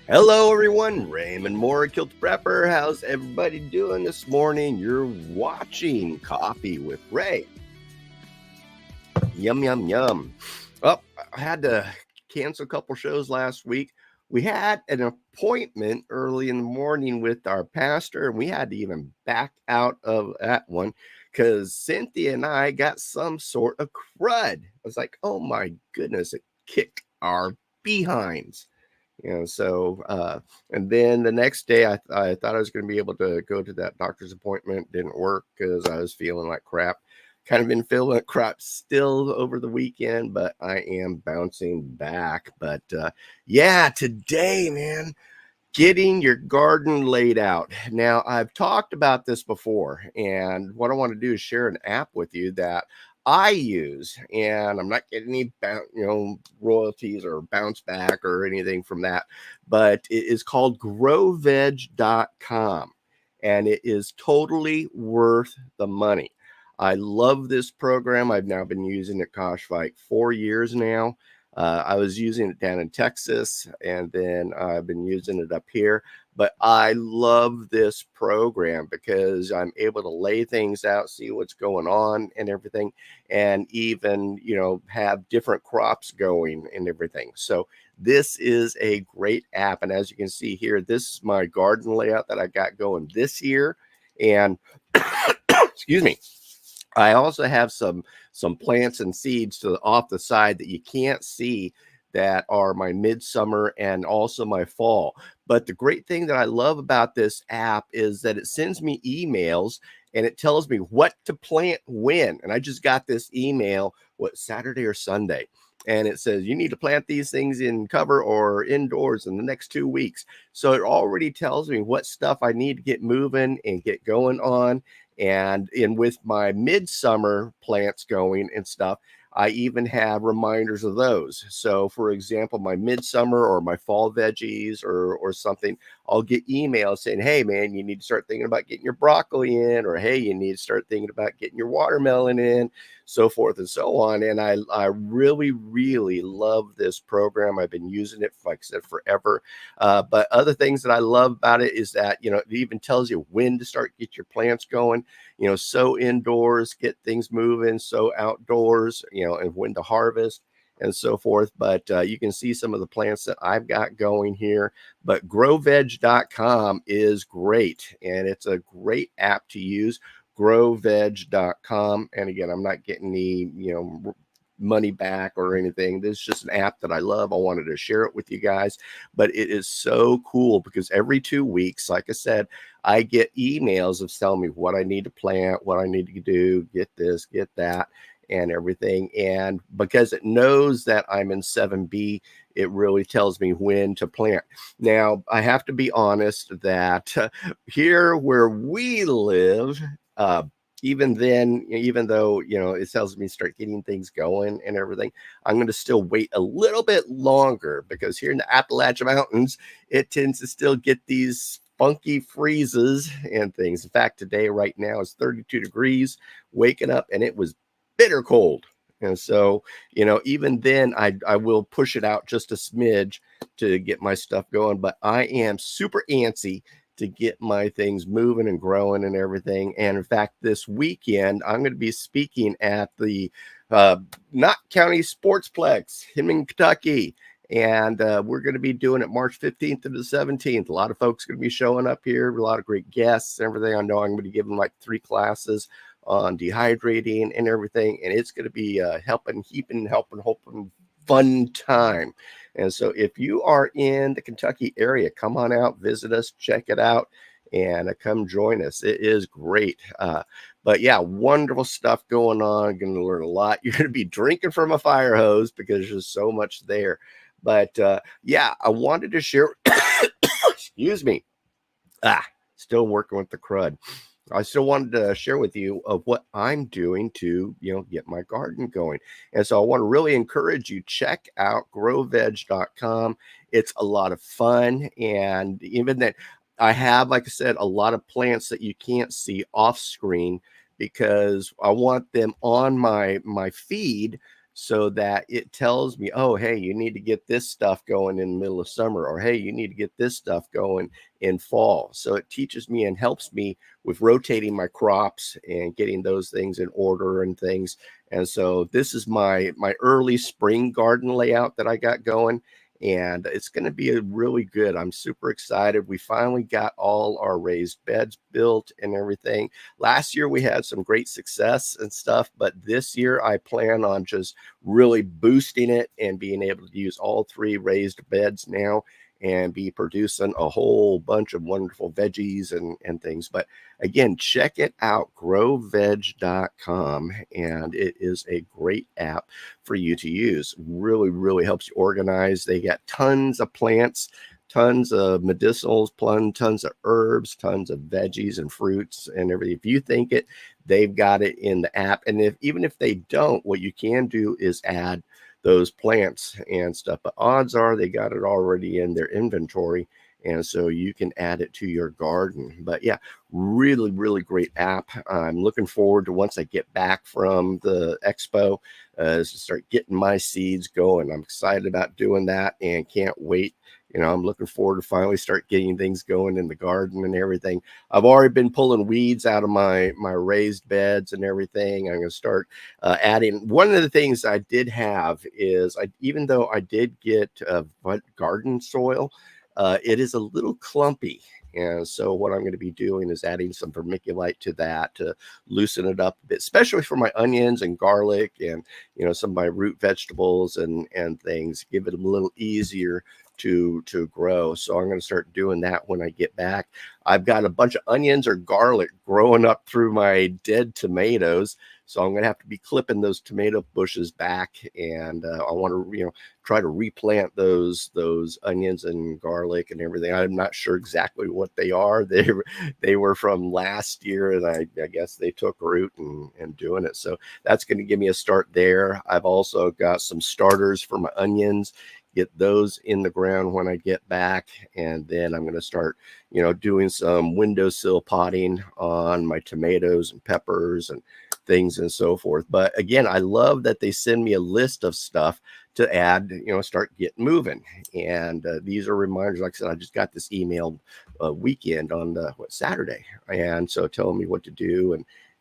Hello, everyone. Raymond Moore, Kilt Prepper. How's everybody doing this morning? You're watching Coffee with Ray. Yum, yum, yum. Oh, I had to cancel a couple shows last week. We had an appointment early in the morning with our pastor, and we had to even back out of that one because Cynthia and I got some sort of crud. I was like, oh my goodness, it kicked our behinds. And then the next day I thought I was going to be able to go to that doctor's appointment. Didn't work because I was feeling like crap. Kind of been feeling like crap still over the weekend, but I am bouncing back. But yeah, today, man, getting your garden laid out. Now, I've talked about this before, and what I want to do is share an app with you that I use, and I'm not getting any royalties or bounce back or anything from that, but it is called GrowVeg.com, and it is totally worth the money. I love this program. I've now been using it, gosh, like 4 years now. I was using it down in Texas, and then I've been using it up here. But I love this program because I'm able to lay things out, see what's going on and everything, and even, have different crops going and everything. So this is a great app. And as you can see here, this is my garden layout that I got going this year. And excuse me. I also have some plants and seeds to off the side that you can't see that are my midsummer and also my fall. But the great thing that I love about this app is that it sends me emails and it tells me what to plant when. And I just got this email, Saturday or Sunday. And it says you need to plant these things in cover or indoors in the next 2 weeks. So it already tells me what stuff I need to get moving and get going on. And in with my midsummer plants going and stuff, I even have reminders of those. So, for example, my midsummer or my fall veggies or something, I'll get emails saying, "Hey, man, you need to start thinking about getting your broccoli in," or "Hey, you need to start thinking about getting your watermelon in," so forth and so on. And I really, really love this program. I've been using it, like I said, forever. But other things that I love about it is that it even tells you when to start get your plants going. Sow indoors, get things moving, sow outdoors, and when to harvest and so forth. But you can see some of the plants that I've got going here. But growveg.com is great, and it's a great app to use. Growveg.com. And again, I'm not getting any, money back or anything. This is just an app that I love. I wanted to share it with you guys, but it is so cool because every 2 weeks, like I said, I get emails of telling me what I need to plant, what I need to do, get this, get that, and everything. And because it knows that I'm in 7B, it really tells me when to plant. Now, I have to be honest that here where we live, uh, even then, even though, it tells me start getting things going and everything, I'm going to still wait a little bit longer because here in the Appalachian Mountains, it tends to still get these funky freezes and things. In fact, today, right now, is 32 degrees, waking up, and it was bitter cold. And so, even then, I will push it out just a smidge to get my stuff going. But I am super antsy to get my things moving and growing and everything. And in fact, this weekend, I'm going to be speaking at the Knott County Sportsplex in Kentucky. And we're going to be doing it March 15th to the 17th. A lot of folks are going to be showing up here, a lot of great guests and everything. I know I'm going to be giving like 3 classes on dehydrating and everything. And it's going to be helping, hoping, fun time. And so if you are in the Kentucky area, come on out, visit us, check it out, and come join us. It is great. But yeah, wonderful stuff going on. Going to learn a lot. You're going to be drinking from a fire hose because there's so much there. But yeah, I wanted to share. Excuse me. Still working with the crud. I still wanted to share with you of what I'm doing to, get my garden going. And so I want to really encourage you, check out growveg.com. It's a lot of fun. And even that I have, like I said, a lot of plants that you can't see off screen because I want them on my feed so that it tells me, oh, hey, you need to get this stuff going in the middle of summer, or hey, you need to get this stuff going in fall. So it teaches me and helps me with rotating my crops and getting those things in order and things. And so this is my early spring garden layout that I got going, and it's going to be a really good. I'm super excited. We finally got all our raised beds built and everything. Last year we had some great success and stuff, but this year I plan on just really boosting it and being able to use all 3 raised beds now and be producing a whole bunch of wonderful veggies and things. But again, check it out, GrowVeg.com, and it is a great app for you to use. Really, really helps you organize. They got tons of plants, tons of medicinals, tons of herbs, tons of veggies and fruits and everything. If you think it, they've got it in the app. And even if they don't, what you can do is add those plants and stuff. But odds are they got it already in their inventory, and so you can add it to your garden. But yeah, really, really great app. I'm looking forward to, once I get back from the expo, to start getting my seeds going. I'm excited about doing that and can't wait. I'm looking forward to finally start getting things going in the garden and everything. I've already been pulling weeds out of my raised beds and everything. I'm going to start adding. One of the things I did have is, even though I did get garden soil, it is a little clumpy. And so what I'm going to be doing is adding some vermiculite to that to loosen it up a bit, especially for my onions and garlic and, some of my root vegetables and things, give it a little easier to grow. So I'm going to start doing that when I get back. I've got a bunch of onions or garlic growing up through my dead tomatoes, so I'm going to have to be clipping those tomato bushes back, and I want to try to replant those onions and garlic and everything. I'm not sure exactly what they are. They were from last year, and I guess they took root and doing it. So that's going to give me a start there. I've also got some starters for my onions, get those in the ground when I get back, and then I'm going to start doing some windowsill potting on my tomatoes and peppers and things and so forth. But again, I love that they send me a list of stuff to add, start getting moving. And these are reminders. Like I said, I just got this email weekend on Saturday, and so telling me what to do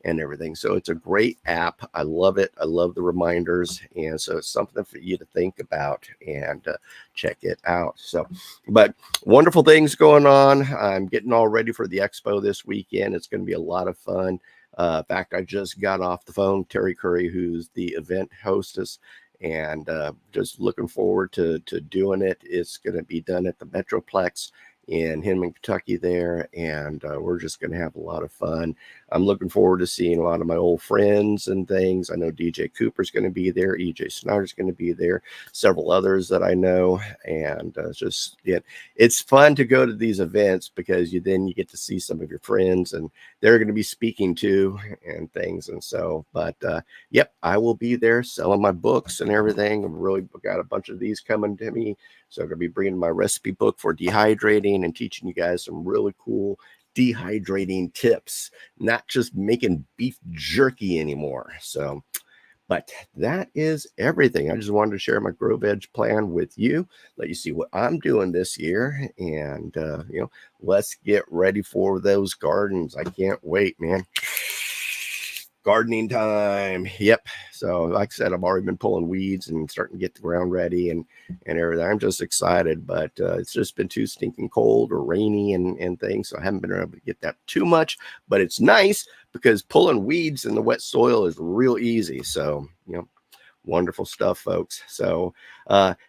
and everything. So it's a great app. I love it. I love the reminders. And so it's something for you to think about and check it out. So, but wonderful things going on. I'm getting all ready for the expo this weekend. It's going to be a lot of fun. In fact, I just got off the phone, Terry Curry, who's the event hostess, and just looking forward to doing it. It's going to be done at the Metroplex in Hinman, Kentucky there, and we're just going to have a lot of fun. I'm looking forward to seeing a lot of my old friends and things. I know DJ Cooper's going to be there, EJ Snyder's going to be there, several others that I know, and it's fun to go to these events because then you get to see some of your friends, and they're going to be speaking too and things. And so, but yep, I will be there selling my books and everything. I've really got a bunch of these coming to me. So I'm going to be bringing my recipe book for dehydrating and teaching you guys some really cool dehydrating tips, not just making beef jerky anymore. So, but that is everything. I just wanted to share my GrowVeg plan with you, let you see what I'm doing this year, and let's get ready for those gardens. I can't wait, man. Gardening time. Yep. So like I said, I've already been pulling weeds and starting to get the ground ready and everything. I'm just excited, but it's just been too stinking cold or rainy and things. So I haven't been able to get that too much, but it's nice because pulling weeds in the wet soil is real easy. So, wonderful stuff, folks. So,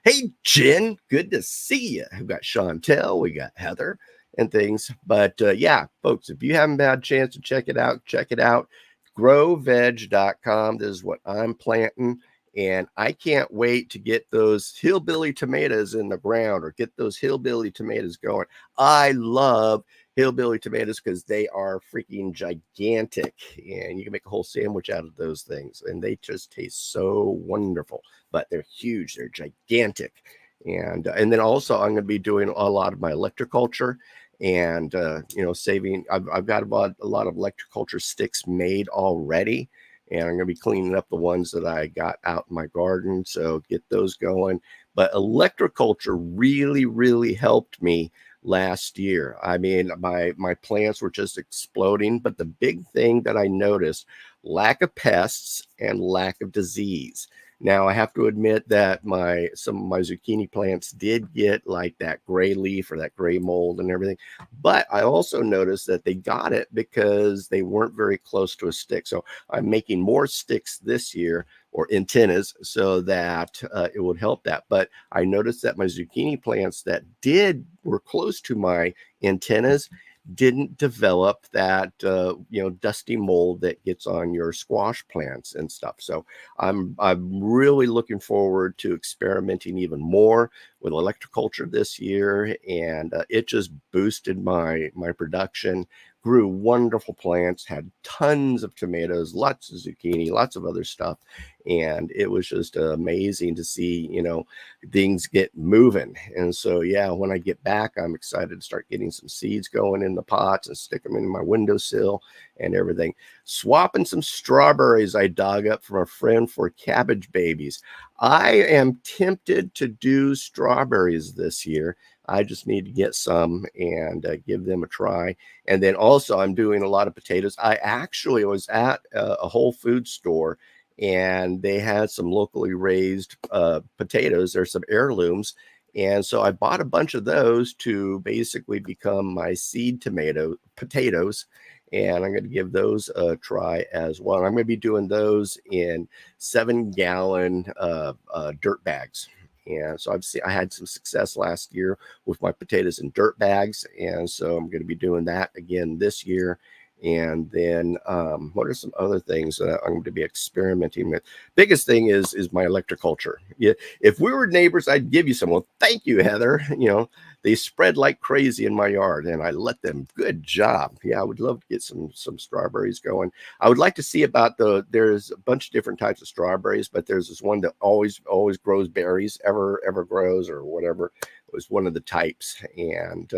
hey, Jen, good to see you. We've got Chantel, we got Heather and things. But yeah, folks, if you haven't had a chance to check it out, check it out. GrowVeg.com. This is what I'm planting, and I can't wait to get those hillbilly tomatoes in the ground or get those hillbilly tomatoes going. I love hillbilly tomatoes because they are freaking gigantic, and you can make a whole sandwich out of those things, and they just taste so wonderful. But they're huge, they're gigantic. And then also I'm going to be doing a lot of my electroculture and saving. I've got a lot of electroculture sticks made already, and I'm going to be cleaning up the ones that I got out in my garden. So get those going. But electroculture really, really helped me last year. I mean, my plants were just exploding. But the big thing that I noticed, lack of pests and lack of disease. Now I have to admit that some of my zucchini plants did get like that gray leaf or that gray mold and everything. But I also noticed that they got it because they weren't very close to a stick. So I'm making more sticks this year, or antennas, so that it would help that. But I noticed that my zucchini plants that were close to my antennas didn't develop that dusty mold that gets on your squash plants and stuff. So I'm really looking forward to experimenting even more with electroculture this year, and it just boosted my production. Grew wonderful plants, had tons of tomatoes, lots of zucchini, lots of other stuff, and it was just amazing to see, things get moving. And so, yeah, when I get back, I'm excited to start getting some seeds going in the pots and stick them in my windowsill and everything. Swapping some strawberries I dug up from a friend for cabbage babies. I am tempted to do strawberries this year. I just need to get some and give them a try. And then also, I'm doing a lot of potatoes. I actually was at a Whole Foods store, and they had some locally raised potatoes. There's some heirlooms. And so I bought a bunch of those to basically become my seed potatoes. And I'm going to give those a try as well. I'm going to be doing those in 7-gallon dirt bags. And so I had some success last year with my potatoes in dirt bags. And so I'm going to be doing that again this year. And then what are some other things that I'm going to be experimenting with? Biggest thing is my electroculture. Yeah, if we were neighbors, I'd give you some. Well, thank you, Heather. They spread like crazy in my yard, and I let them. Good job. Yeah, I would love to get some strawberries going. I would like to see about there's a bunch of different types of strawberries, but there's this one that always grows berries, ever grows, or whatever. Was one of the types. And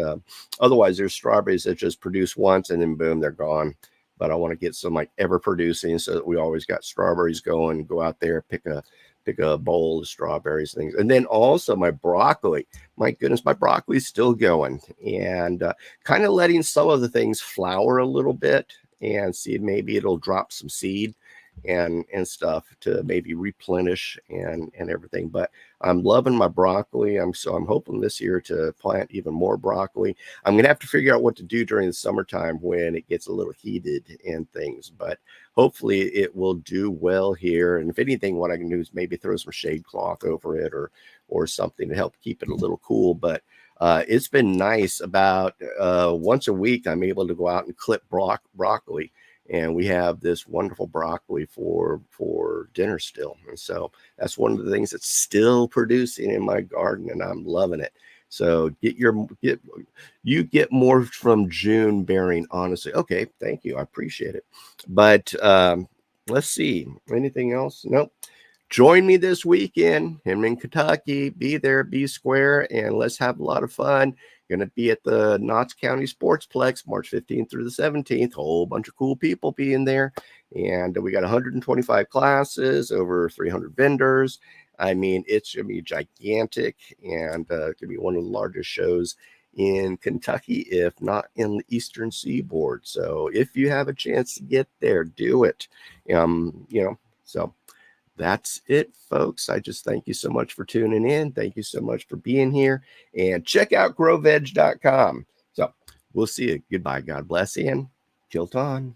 otherwise, there's strawberries that just produce once and then boom, they're gone. But I want to get some like ever producing, so that we always got strawberries going. Go out there, pick a bowl of strawberries, things. And then also my broccoli. My goodness, my broccoli is still going, and kind of letting some of the things flower a little bit and see if maybe it'll drop some seed and stuff to maybe replenish and everything. But I'm loving my broccoli. I'm hoping this year to plant even more broccoli. I'm gonna have to figure out what to do during the summertime when it gets a little heated and things, but hopefully it will do well here. And if anything, what I can do is maybe throw some shade cloth over it or something to help keep it a little cool. But it's been nice. About once a week, I'm able to go out and clip broccoli. And we have this wonderful broccoli for dinner still. And so that's one of the things that's still producing in my garden, and I'm loving it. So you get more from June bearing, honestly. Okay, thank you. I appreciate it. But let's see. Anything else? Nope. Join me this weekend. I'm in Kentucky. Be there, be square, and let's have a lot of fun. Going to be at the Knott's County Sportsplex, March 15th through the 17th. Whole bunch of cool people being there. And we got 125 classes, over 300 vendors. I mean, it's going to be gigantic, and it's going to be one of the largest shows in Kentucky, if not in the Eastern Seaboard. So if you have a chance to get there, do it. So that's it, folks. I just thank you so much for tuning in. Thank you so much for being here. And check out growveg.com. So we'll see you. Goodbye. God bless, and kilt on.